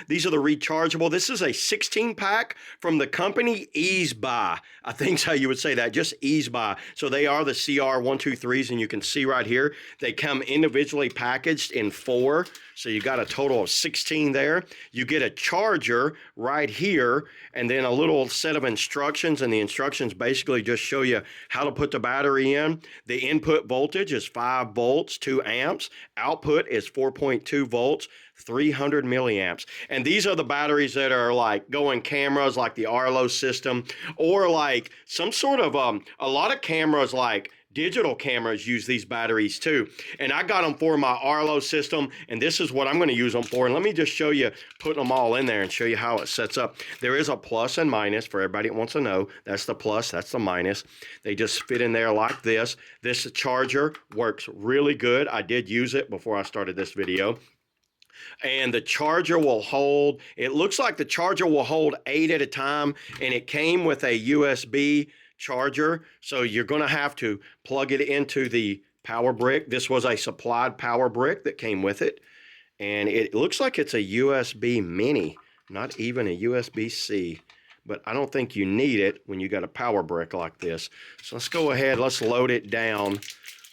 These are the rechargeable. This is a 16 pack from the company Ease Buy. I think how you would say that, just Ease Buy. So they are the CR123s, and you can see right here, they come individually packaged in 4. So you got a total of 16 there. You get a charger right here, and then a little set of instructions, and the instructions basically just show you how to put the battery in. The input voltage is 5 volts, 2 amps. Output is 4.2 volts, 300 milliamps. And these are the batteries that are like going cameras like the Arlo system, or like some sort of, a lot of cameras like digital cameras use these batteries too. And I got them for my Arlo system, and this is what I'm going to use them for. And let me just show you putting them all in there and show you how it sets up. There is a plus and minus for everybody that wants to know. That's the plus, that's the minus. They just fit in there like this. This charger works really good. I did use it before I started this video. And the charger will hold, it looks like the charger will hold 8 at a time, and it came with a USB charger, so you're going to have to plug it into the power brick. This was a supplied power brick that came with it, and it looks like it's a USB mini, not even a USB-C, but I don't think you need it when you got a power brick like this. So let's go ahead, let's load it down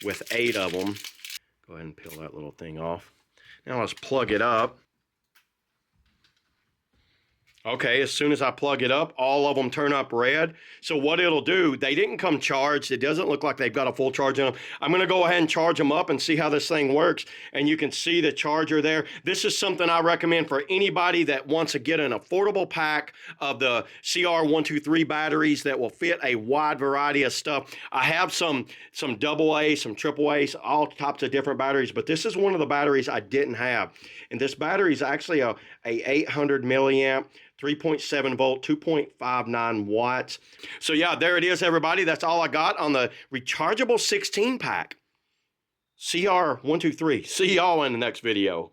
with 8 of them. Go ahead and peel that little thing off. Now let's plug it up. Okay, as soon as I plug it up, all of them turn up red. So what it'll do, they didn't come charged. It doesn't look like they've got a full charge in them. I'm going to go ahead and charge them up and see how this thing works. And you can see the charger there. This is something I recommend for anybody that wants to get an affordable pack of the CR123 batteries that will fit a wide variety of stuff. I have some AA, some AAA, all types of different batteries, but this is one of the batteries I didn't have. And this battery is actually a 800 milliamp, 3.7 volt, 2.59 watts. So yeah, there it is, everybody. That's all I got on the rechargeable 16 pack. CR123. See y'all in the next video.